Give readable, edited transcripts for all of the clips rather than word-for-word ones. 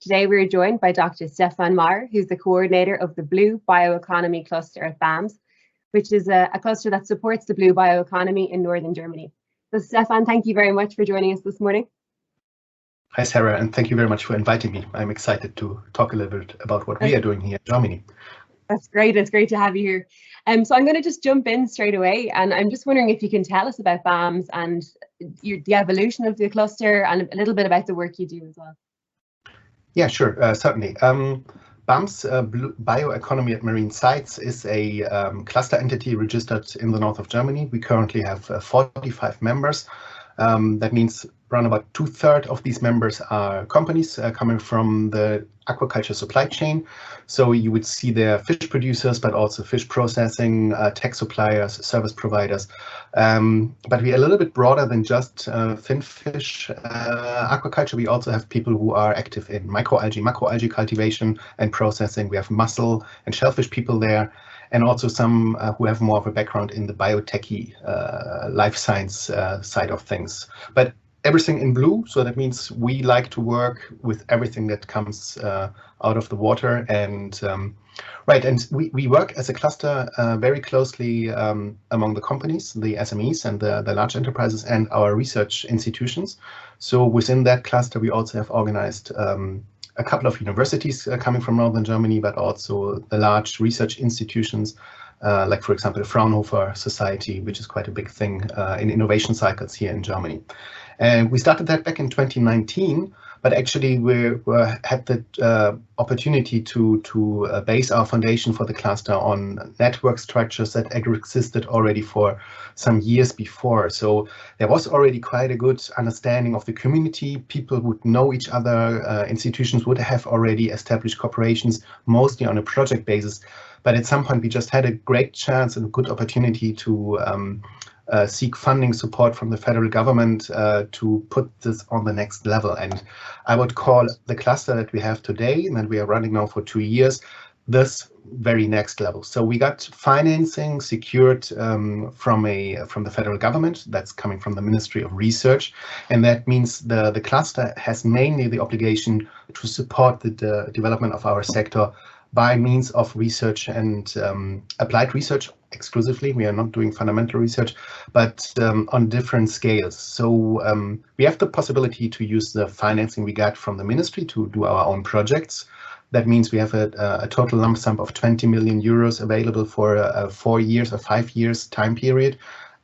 Today we're joined by Dr. Stefan Meyer, who's the coordinator of the Blue Bioeconomy Cluster at BaMS, which is a cluster that supports the blue bioeconomy in northern Germany. So Stefan, thank you very much for joining us this morning. Hi Sarah, and thank you very much for inviting me. I'm excited to talk a little bit about what we are doing here in Germany. That's great. It's great to have you here. So I'm going to just jump in straight away, and I'm just wondering if you can tell us about BaMS and the evolution of the cluster and a little bit about the work you do as well. Yeah, sure, certainly. BaMS, Bioeconomy at Marine Sites, is a cluster entity registered in the north of Germany. We currently have 45 members. That means around about 2/3 of these members are companies coming from the aquaculture supply chain. So you would see there fish producers, but also fish processing, tech suppliers, service providers. But we are a little bit broader than just fin fish aquaculture. We also have people who are active in microalgae, macroalgae cultivation and processing. We have mussel and shellfish people there, and also some who have more of a background in the biotechy life science side of things. But everything in blue, so that means we like to work with everything that comes out of the water. And and we work as a cluster very closely among the companies, the SMEs and the large enterprises and our research institutions. So within that cluster, we also have organized a couple of universities coming from northern Germany, but also the large research institutions, like, for example, the Fraunhofer Society, which is quite a big thing in innovation cycles here in Germany. And we started that back in 2019, but actually we had the opportunity to base our foundation for the cluster on network structures that existed already for some years before. So there was already quite a good understanding of the community. People would know each other. Institutions would have already established corporations, mostly on a project basis. But at some point, we just had a great chance and a good opportunity to seek funding support from the federal government to put this on the next level. And I would call the cluster that we have today and that we are running now for 2 years, this very next level. So we got financing secured from the federal government. That's coming from the Ministry of Research. And that means the cluster has mainly the obligation to support the development of our sector by means of research and applied research exclusively. We are not doing fundamental research, but on different scales. So we have the possibility to use the financing we got from the ministry to do our own projects. That means we have a total lump sum of 20 million euros available for a 4 years or 5 years time period,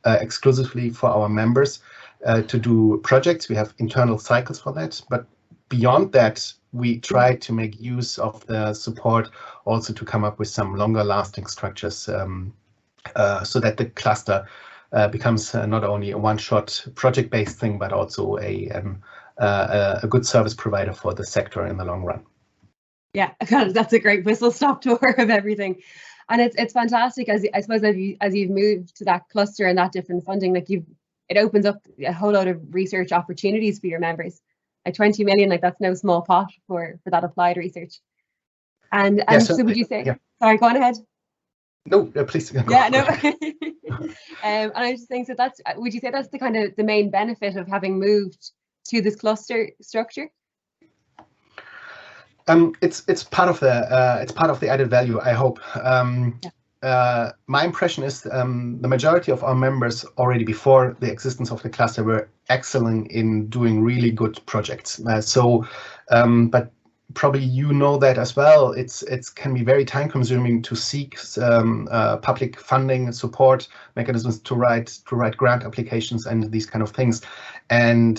exclusively for our members to do projects. We have internal cycles for that, but beyond that, we try to make use of the support also to come up with some longer lasting structures so that the cluster becomes not only a one-shot project-based thing, but also a good service provider for the sector in the long run. Yeah, that's a great whistle-stop tour of everything. And it's fantastic, I suppose, as you've moved to that cluster and that different funding, like it opens up a whole lot of research opportunities for your members. Like 20 million, like that's no small pot for that applied research. And yeah, so would you say, yeah. Sorry, go on ahead. No, please. Yeah, no. And I was just saying, so would you say that's the kind of the main benefit of having moved to this cluster structure? It's part of the added value, I hope. My impression is the majority of our members already before the existence of the cluster were excelling in doing really good projects. But probably you know that as well. It can be very time consuming to seek public funding support mechanisms to write grant applications and these kind of things. And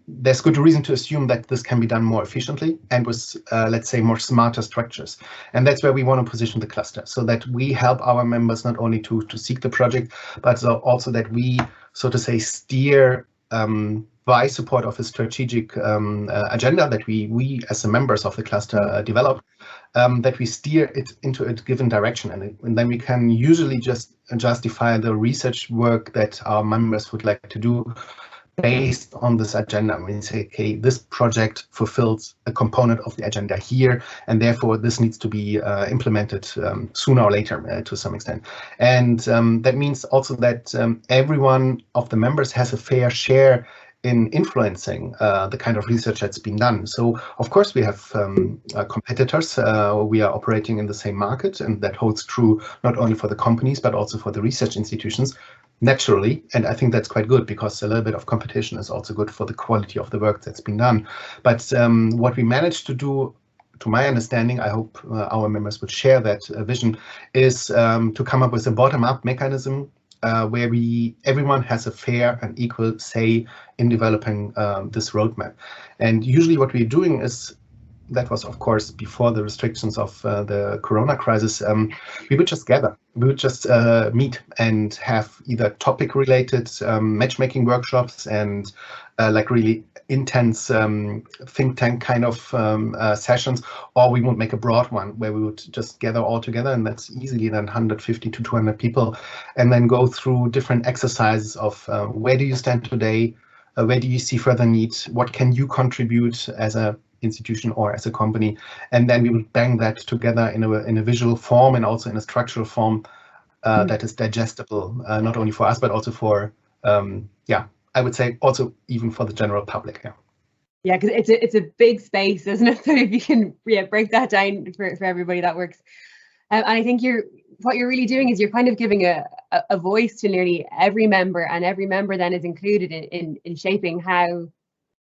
there's good reason to assume that this can be done more efficiently and with, let's say, more smarter structures. And that's where we want to position the cluster, so that we help our members not only to seek the project, but also that we, so to say, steer by support of a strategic agenda that we as the members of the cluster develop, that we steer it into a given direction. And then we can usually just justify the research work that our members would like to do based on this agenda. We say, okay, this project fulfills a component of the agenda here, and therefore this needs to be implemented sooner or later to some extent. And that means also that every one of the members has a fair share in influencing the kind of research that's been done. So of course we have competitors. We are operating in the same market, and that holds true not only for the companies but also for the research institutions, naturally. And I think that's quite good, because a little bit of competition is also good for the quality of the work that's been done. But what we managed to do, to my understanding, I hope our members would share that vision, is to come up with a bottom-up mechanism where everyone has a fair and equal say in developing this roadmap. And usually what we're doing is, that was of course before the restrictions of the Corona crisis, we would just gather, we would just meet and have either topic related matchmaking workshops and like really intense think tank kind of sessions, or we would make a broad one where we would just gather all together, and that's easily then 150 to 200 people, and then go through different exercises of where do you stand today, where do you see further need, what can you contribute as a institution or as a company, and then we would bang that together in a visual form and also in a structural form that is digestible, not only for us but also for I would say also even for the general public. Yeah, because it's a big space, isn't it? So if you can break that down for everybody, that works. And I think what you're really doing is you're kind of giving a voice to nearly every member, and every member then is included in shaping how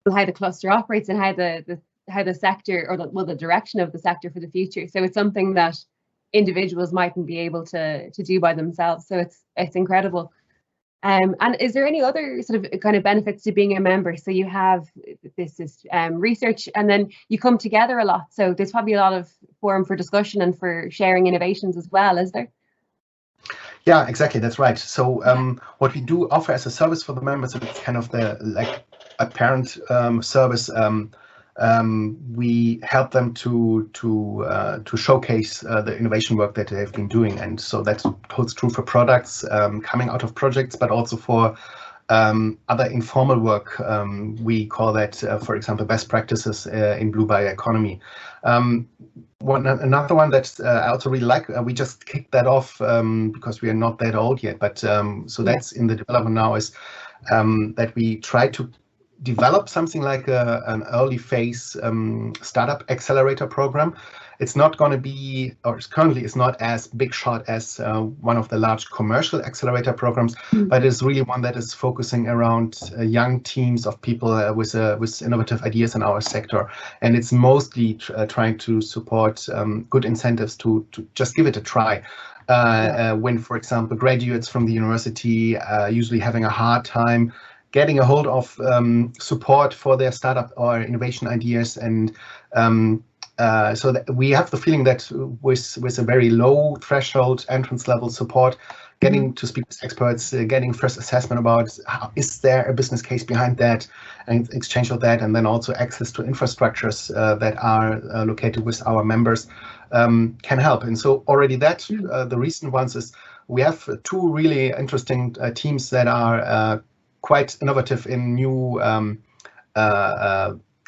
the cluster operates and how the sector, or the direction of the sector for the future. So it's something that individuals mightn't be able to do by themselves. So it's incredible. And is there any other sort of kind of benefits to being a member? So you have this research, and then you come together a lot. So there's probably a lot of forum for discussion and for sharing innovations as well, is there? Yeah, exactly. That's right. So what we do offer as a service for the members, it's kind of like a parent service. We help them to showcase the innovation work that they have been doing, and so that holds true for products coming out of projects, but also for other informal work. We call that, for example, best practices in blue bioeconomy. Another one that I also really like, we just kicked that off because we are not that old yet, but so that's in the development now, is that we try to develop something like an early phase startup accelerator program. It's not going to be, or currently it's not as big shot as one of the large commercial accelerator programs, but it's really one that is focusing around young teams of people with innovative ideas in our sector. And it's mostly trying to support good incentives to just give it a try. When, for example, graduates from the university usually having a hard time getting a hold of support for their startup or innovation ideas, and so that we have the feeling that with a very low threshold entrance level support, getting to speak with experts, getting first assessment about is there a business case behind that, and exchange of that, and then also access to infrastructures that are located with our members can help. And so already that the recent ones is we have two really interesting teams that are quite innovative in new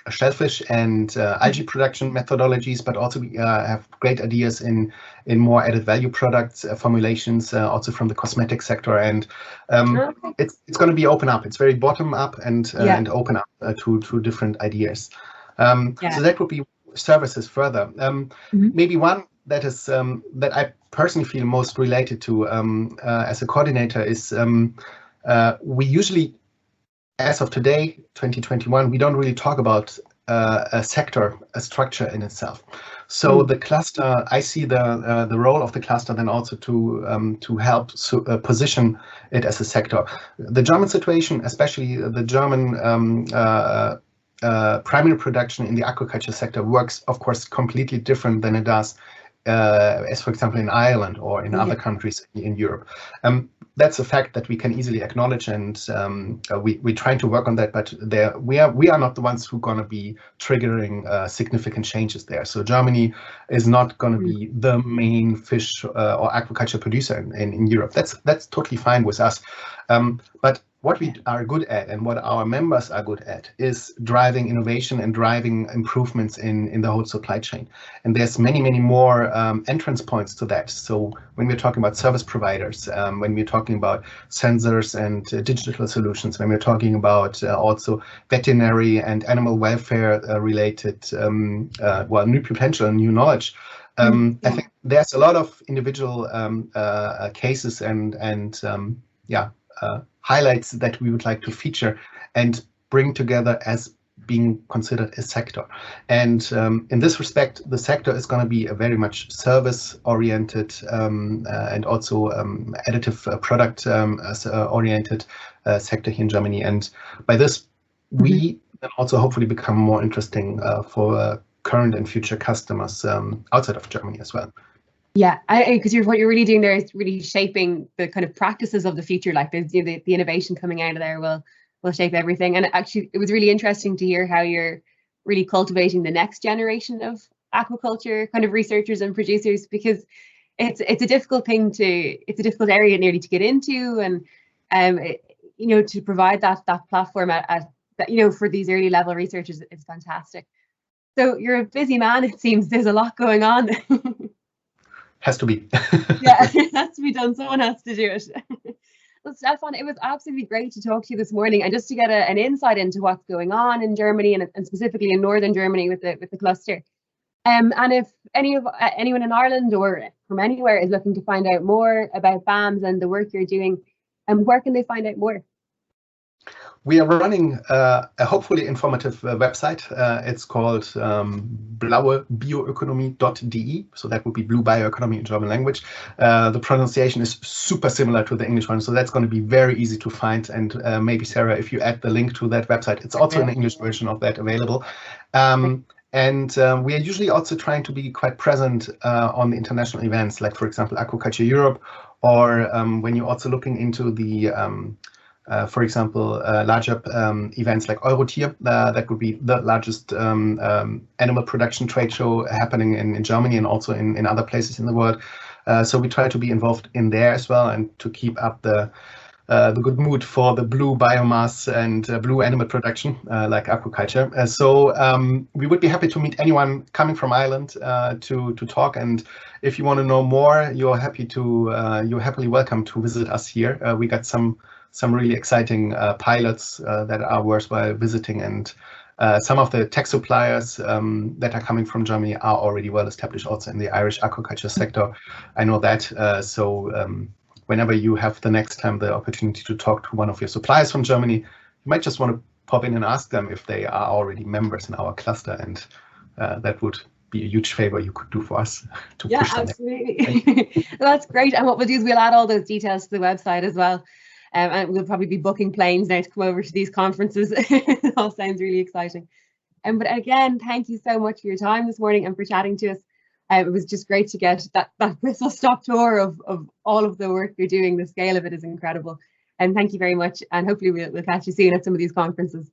shellfish and algae production methodologies, but also we have great ideas in more added value products formulations, also from the cosmetic sector. And it's going to be open up. It's very bottom up and open up to different ideas. So that would be services further. Maybe one that is that I personally feel most related to as a coordinator is we usually, as of today, 2021, we don't really talk about a sector, a structure in itself. So the cluster, I see the role of the cluster then also to help position it as a sector. The German situation, especially the German primary production in the aquaculture sector, works, of course, completely different than it does as, for example, in Ireland or in other countries in Europe. That's a fact that we can easily acknowledge, and we're trying to work on that. But we are not the ones who are going to be triggering significant changes there. So Germany is not going to be the main fish or aquaculture producer in Europe. That's totally fine with us. But what we are good at and what our members are good at is driving innovation and driving improvements in the whole supply chain. And there's many more entrance points to that. So when we're talking about service providers, when we're talking about sensors and digital solutions, when we're talking about also veterinary and animal welfare related, new potential and new knowledge, I think there's a lot of individual cases and highlights that we would like to feature and bring together as being considered a sector. And in this respect, the sector is going to be a very much service-oriented and also additive product-oriented sector here in Germany. And by this, we can also hopefully become more interesting for current and future customers outside of Germany as well. Yeah, because what you're really doing there is really shaping the kind of practices of the future. Like the innovation coming out of there will shape everything. And actually, it was really interesting to hear how you're really cultivating the next generation of aquaculture kind of researchers and producers, because it's a difficult area nearly to get into, and to provide that platform for these early level researchers is fantastic. So you're a busy man, it seems. There's a lot going on. Has to be. Yeah, it has to be done. Someone has to do it. Well, Stefan, it was absolutely great to talk to you this morning, and just to get an insight into what's going on in Germany and specifically in northern Germany with the cluster. And if anyone in Ireland or from anywhere is looking to find out more about BaMS and the work you're doing, where can they find out more? We are running a hopefully informative website. It's called Bioeconomy.de. So that would be Blue Bioeconomy in German language. The pronunciation is super similar to the English one, so that's going to be very easy to find. And maybe, Sarah, if you add the link to that website, it's also an English version of that available. And we are usually also trying to be quite present on the international events, like, for example, Aquaculture Europe, or when you're also looking into the for example, larger events like ERINN, that would be the largest animal production trade show happening in Germany and also in other places in the world. So we try to be involved in there as well, and to keep up the good mood for the blue biomass and blue animal production, like aquaculture. So we would be happy to meet anyone coming from Ireland to talk. And if you want to know more, you're happily welcome to visit us here. We got some really exciting pilots that are worthwhile visiting, and some of the tech suppliers that are coming from Germany are already well established also in the Irish aquaculture sector. I know that. So whenever you have the next time the opportunity to talk to one of your suppliers from Germany, you might just want to pop in and ask them if they are already members in our cluster, and that would be a huge favor you could do for us to push them. Absolutely. That's great. And what we'll do is we'll add all those details to the website as well. And we'll probably be booking planes now to come over to these conferences. It all sounds really exciting. But again, thank you so much for your time this morning and for chatting to us. It was just great to get that whistle-stop tour of all of the work you're doing. The scale of it is incredible. And thank you very much. And hopefully we'll catch you soon at some of these conferences.